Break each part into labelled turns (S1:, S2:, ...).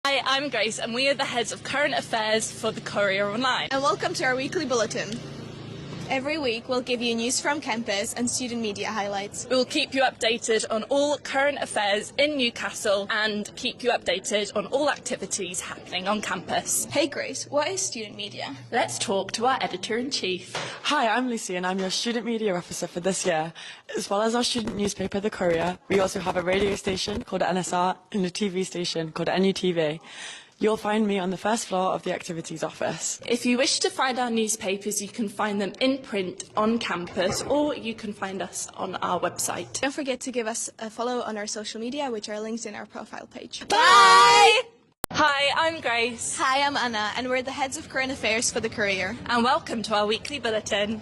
S1: Hi, I'm Grace and we are the heads of current affairs for the Courier Online.
S2: And welcome to our weekly bulletin. Every week we'll give you news from campus and student media highlights.
S1: We will keep you updated on all current affairs in Newcastle and keep you updated on all activities happening on campus.
S2: Hey Grace, what is student media?
S1: Let's talk to our editor-in-chief.
S3: Hi, I'm Lucy and I'm your student media officer for this year. As well as our student newspaper, The Courier, we also have a radio station called NSR and a TV station called NUTV. You'll find me on the first floor of the activities office.
S1: If you wish to find our newspapers, you can find them in print on campus or you can find us on our website.
S2: Don't forget to give us a follow on our social media, which are linked in our profile page.
S1: Bye! Hi, I'm Grace.
S2: Hi, I'm Anna, and we're the heads of current affairs for the Courier.
S1: And welcome to our weekly bulletin.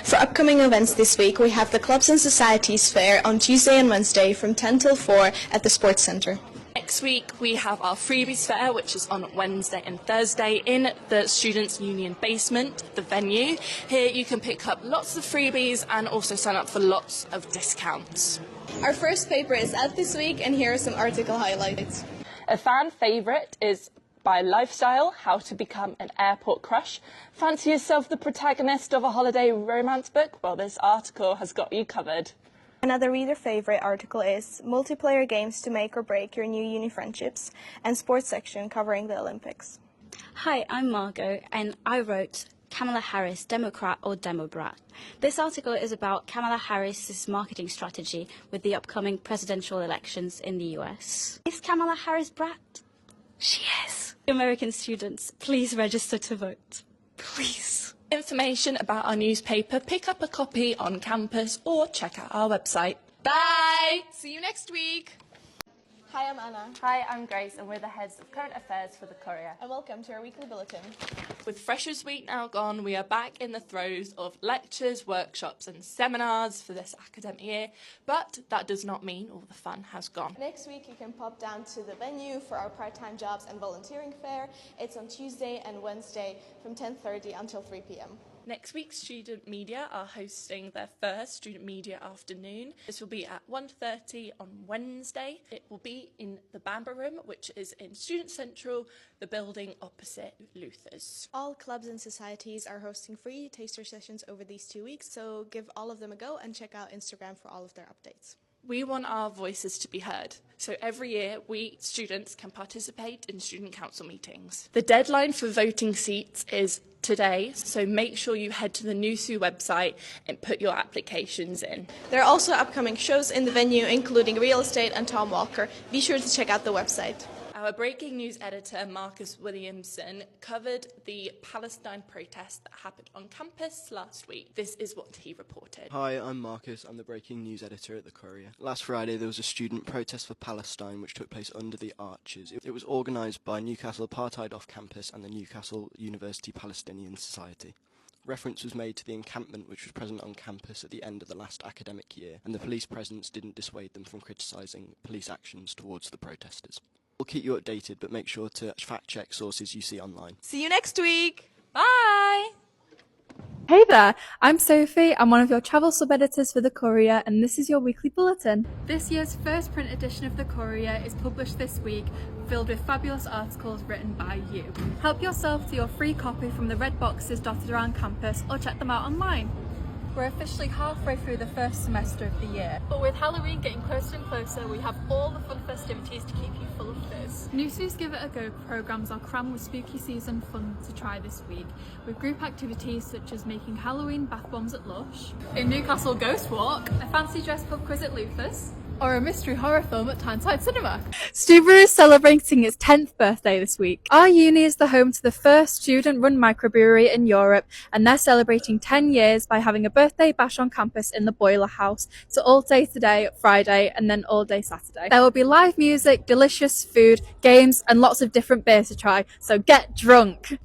S2: For upcoming events this week, we have the Clubs and Societies Fair on Tuesday and Wednesday from 10 till 4 at the Sports Centre.
S1: Next week we have our freebies fair, which is on Wednesday and Thursday in the Students' Union basement, the venue. Here you can pick up lots of freebies and also sign up for lots of discounts.
S2: Our first paper is out this week, and here are some article highlights.
S1: A fan favourite is by Lifestyle, How to Become an Airport Crush. Fancy yourself the protagonist of a holiday romance book? Well, this article has got you covered.
S2: Another reader favourite article is Multiplayer Games to Make or Break Your New Uni Friendships and Sports section covering the Olympics.
S4: Hi, I'm Margot and I wrote Kamala Harris, Democrat or Demobrat. This article is about Kamala Harris's marketing strategy with the upcoming presidential elections in the US. Is Kamala Harris brat? She is. American students, please register to vote. Please.
S1: Information about our newspaper, pick up a copy on campus or check out our website. Bye!
S2: See you next week. Hi, I'm Anna.
S1: Hi, I'm Grace and we're the heads of current affairs for the Courier.
S2: And welcome to our weekly bulletin.
S1: With Freshers Week now gone, we are back in the throes of lectures, workshops and seminars for this academic year, but that does not mean all the fun has gone.
S2: Next week you can pop down to the venue for our part-time jobs and volunteering fair. It's on Tuesday and Wednesday from 10:30 until 3 p.m.
S1: Next week, student media are hosting their first student media afternoon. This will be at 1:30 on Wednesday. It will be in the Bamber Room, which is in Student Central, the building opposite Luther's.
S2: All clubs and societies are hosting free taster sessions over these 2 weeks, so give all of them a go and check out Instagram for all of their updates.
S1: We want our voices to be heard, so every year we students can participate in student council meetings. The deadline for voting seats is today, so make sure you head to the NUSU website and put your applications in.
S2: There are also upcoming shows in the venue, including Real Estate and Tom Walker. Be sure to check out the website.
S1: Our breaking news editor, Marcus Williamson, covered the Palestine protest that happened on campus last week. This is what he reported.
S5: Hi, I'm Marcus. I'm the breaking news editor at The Courier. Last Friday there was a student protest for Palestine which took place under the Arches. It was organised by Newcastle Apartheid Off Campus and the Newcastle University Palestinian Society. Reference was made to the encampment which was present on campus at the end of the last academic year, and the police presence didn't dissuade them from criticising police actions towards the protesters. We'll keep you updated, but make sure to fact-check sources you see online.
S2: See you next week.
S1: Bye!
S6: Hey there, I'm Sophie. I'm one of your travel sub-editors for The Courier, and this is your weekly bulletin. This year's first print edition of The Courier is published this week, filled with fabulous articles written by you. Help yourself to your free copy from the red boxes dotted around campus, or check them out online. We're officially halfway through the first semester of the year, but with Halloween getting closer and closer, we have all the fun festivities to keep you full of fizz. NUSU's Give It a Go programmes are crammed with spooky season fun to try this week, with group activities such as making Halloween bath bombs at Lush, a Newcastle Ghost Walk, a fancy dress pub quiz at Luther's, or a mystery horror film at Tyneside Cinema. Stewborough is celebrating its 10th birthday this week. Our uni is the home to the first student-run microbrewery in Europe, and they're celebrating 10 years by having a birthday bash on campus in the Boiler House. So all day today, Friday, and then all day Saturday. There will be live music, delicious food, games, and lots of different beers to try, so get drunk.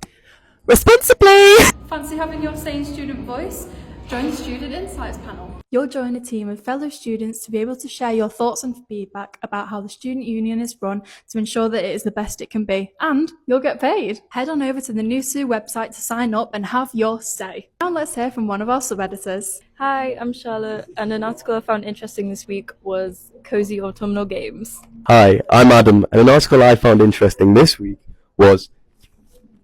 S6: Responsibly! Fancy having your sane student voice? Join the Student Insights panel. You'll join a team of fellow students to be able to share your thoughts and feedback about how the student union is run to ensure that it is the best it can be. And you'll get paid. Head on over to the NUSU website to sign up and have your say. Now let's hear from one of our sub-editors.
S7: Hi, I'm Charlotte, and an article I found interesting this week was Cozy Autumnal Games.
S8: Hi, I'm Adam, and an article I found interesting this week was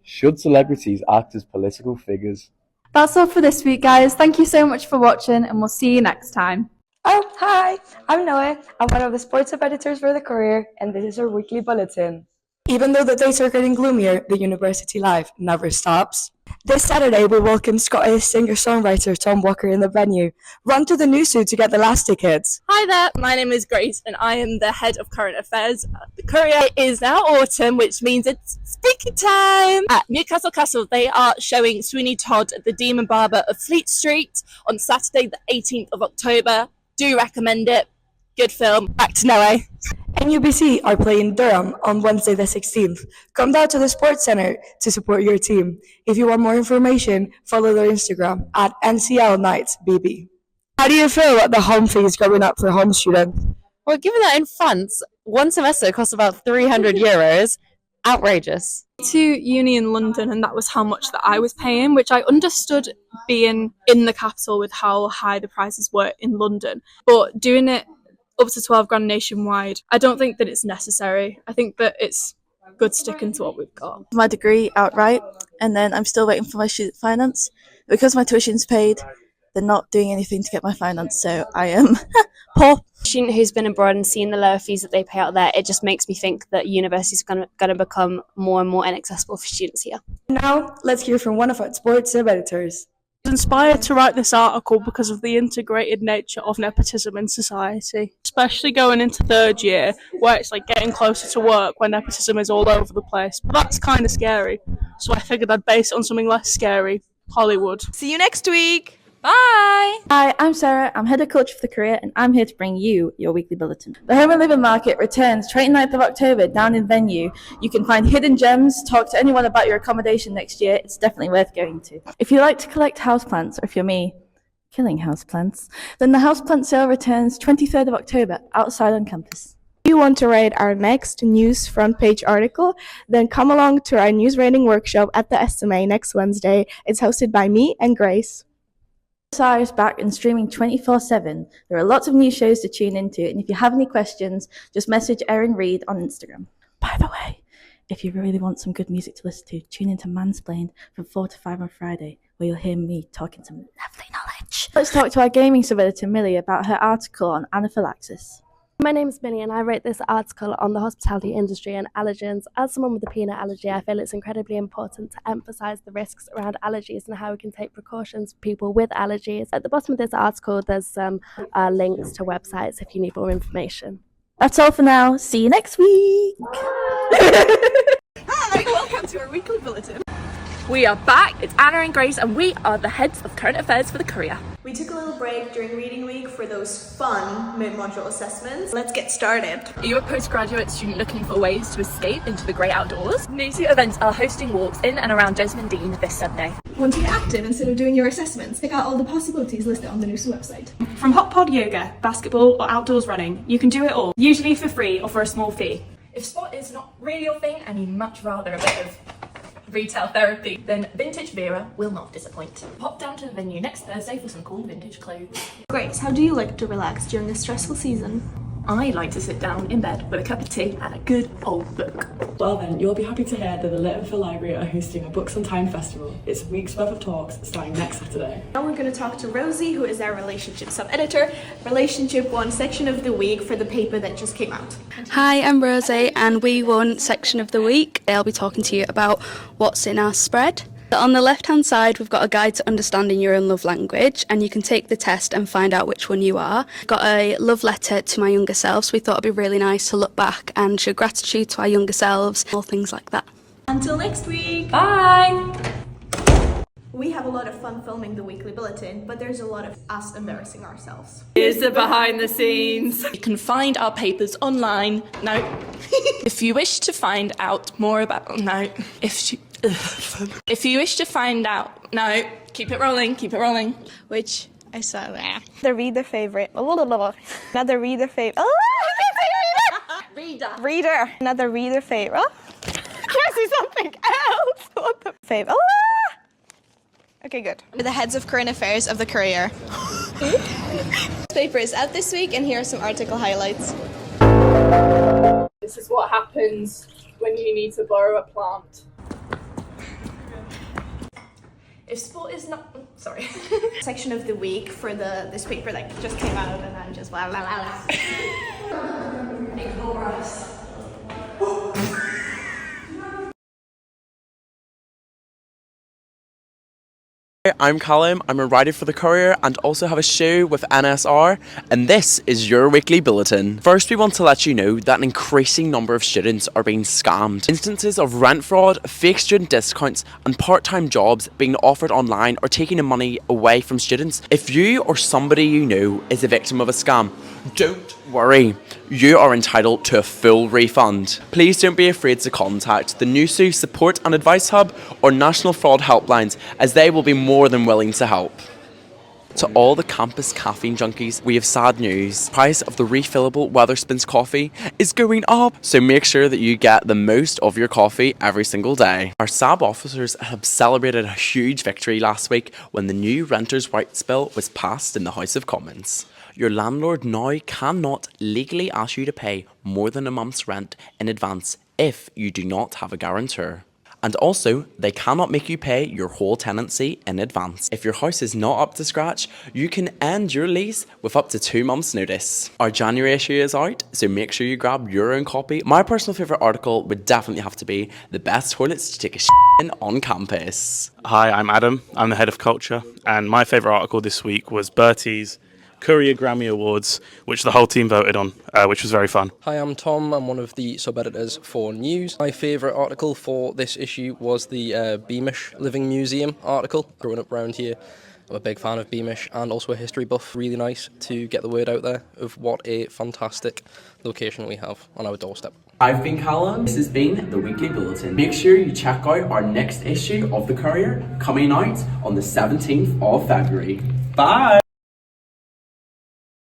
S8: Should Celebrities Act as Political Figures?
S6: That's all for this week, guys. Thank you so much for watching, and we'll see you next time.
S9: Oh, hi! I'm Noah. I'm one of the sports sub-editors for the Courier, and this is our weekly bulletin. Even though the days are getting gloomier, the university life never stops. This Saturday, we welcome Scottish singer-songwriter Tom Walker in the venue. Run to the NUSU to get the last tickets.
S1: Hi there, my name is Grace and I am the head of current affairs at the Courier. It is now autumn, which means it's speaking time. At Newcastle Castle, they are showing Sweeney Todd at the Demon Barber of Fleet Street on Saturday the 18th of October. Do recommend it. Good film. Back to Noah.
S9: NUBC are playing Durham on Wednesday the 16th. Come down to the Sports Centre to support your team. If you want more information, follow their Instagram at NCLKnightsBB. How do you feel about the home fees going up for home students?
S10: Well, given that in France, one semester costs about €300, outrageous.
S6: To uni in London, and that was how much that I was paying, which I understood being in the capital with how high the prices were in London. But doing it up to 12 grand nationwide, I don't think that it's necessary. I think that it's good sticking to what we've got.
S11: My degree outright, and then I'm still waiting for my student finance. Because my tuition's paid, they're not doing anything to get my finance, so I am poor.
S12: A student who's been abroad and seen the lower fees that they pay out there, it just makes me think that universities are going to become more and more inaccessible for students here.
S9: Now, let's hear from one of our sports sub-editors.
S13: I was inspired to write this article because of the integrated nature of nepotism in society, especially going into third year where it's like getting closer to work where nepotism is all over the place. But that's kind of scary, so I figured I'd base it on something less scary, Hollywood.
S10: See you next week!
S7: Bye!
S11: Hi, I'm Sarah. I'm head of culture for the Courier, and I'm here to bring you your weekly bulletin. The Home and Living Market returns 29th of October down in Venue. You can find hidden gems, talk to anyone about your accommodation next year. It's definitely worth going to. If you like to collect houseplants, or if you're me, killing houseplants, then the houseplant sale returns 23rd of October outside on campus.
S14: If you want to write our next news front page article, then come along to our news writing workshop at the SMA next Wednesday. It's hosted by me and Grace.
S11: NSR is back and streaming 24/7. There are lots of new shows to tune into, and if you have any questions, just message Erin Reed on Instagram. By the way, if you really want some good music to listen to, tune into Mansplained from 4 to 5 on Friday, where you'll hear me talking some lovely knowledge. Let's talk to our gaming sub-editor Millie about her article on anaphylaxis.
S15: My name is Minnie and I wrote this article on the hospitality industry and allergens. As someone with a peanut allergy, I feel it's incredibly important to emphasise the risks around allergies and how we can take precautions for people with allergies. At the bottom of this article, there's some links to websites if you need more information.
S11: That's all for now. See you next week.
S1: Hi, welcome to our weekly bulletin. We are back. It's Anna and Grace, and we are the heads of current affairs for the Courier.
S2: We took a little break during reading week for those fun mid-module assessments. Let's get started.
S1: Are you a postgraduate student looking for ways to escape into the grey outdoors? NUSU events are hosting walks in and around Desmond Dean this Sunday.
S2: Want to get active instead of doing your assessments? Check out all the possibilities listed on the NUSU website.
S13: From hot pod yoga, basketball or outdoors running, you can do it all, usually for free or for a small fee.
S1: If sport is not really your thing and you'd much rather a bit of retail therapy, then Vintage Vera will not disappoint. Pop down to the venue next Thursday for some cool vintage clothes.
S2: Grace, how do you like to relax during a stressful season?
S1: I like to sit down in bed with a cup of tea and a good old book.
S3: Well then, you'll be happy to hear that the Littonville Library are hosting a Books on Time festival. It's a week's worth of talks starting next Saturday.
S2: Now we're going to talk to Rosie, who is our relationship sub-editor, Relationship 1 section of the week for the paper that just came out.
S16: Hi, I'm Rosie and we won section of the week. I'll be talking to you about what's in our spread. On the left-hand side, we've got a guide to understanding your own love language, and you can take the test and find out which one you are. Got a love letter to my younger self, so we thought it'd be really nice to look back and show gratitude to our younger selves, all things like that.
S2: Until next week!
S1: Bye!
S2: We have a lot of fun filming the weekly bulletin, but there's a lot of us embarrassing ourselves.
S1: Here's the behind the scenes. You can find our papers online. No. If you wish to find out more about... No. If you wish to find out... No. Keep it rolling. Keep it rolling.
S16: Which
S2: I saw that. The reader favorite. Another reader favorite. Reader. Another reader favorite. Can I see something else? What the favorite? Okay, good. We're the heads of current affairs of the Courier. This paper is out this week, and here are some article highlights.
S17: This is what happens when you need to borrow a plant. If sport is not... sorry.
S2: Section of the week for this paper that just came out, and I'm just blah, blah, blah, blah. Ignore us.
S18: I'm Callum, I'm a writer for the Courier and also have a show with NSR, and this is your weekly bulletin. First, we want to let you know that an increasing number of students are being scammed. Instances of rent fraud, fake student discounts and part-time jobs being offered online are taking the money away from students. If you or somebody you know is a victim of a scam, don't worry, you are entitled to a full refund. Please don't be afraid to contact the NUSU Support and Advice Hub or National Fraud Helplines, as they will be more than willing to help. To all the campus caffeine junkies, we have sad news. The price of the refillable Wetherspoons coffee is going up, so make sure that you get the most of your coffee every single day. Our SAB officers have celebrated a huge victory last week when the new Renters' Rights Bill was passed in the House of Commons. Your landlord now cannot legally ask you to pay more than a month's rent in advance if you do not have a guarantor. And also, they cannot make you pay your whole tenancy in advance. If your house is not up to scratch, you can end your lease with up to 2 months' notice. Our January issue is out, so make sure you grab your own copy. My personal favourite article would definitely have to be the best toilets to take a shit in on campus.
S19: Hi, I'm Adam. I'm the head of culture, and my favourite article this week was Bertie's Courier Grammy Awards, which the whole team voted on, which was very fun.
S20: Hi, I'm Tom. I'm one of the sub-editors for News. My favourite article for this issue was the Beamish Living Museum article. Growing up around here, I'm a big fan of Beamish and also a history buff. Really nice to get the word out there of what a fantastic location we have on our doorstep.
S18: I've been Callum. This has been the Weekly Bulletin. Make sure you check out our next issue of the Courier coming out on the 17th of February. Bye!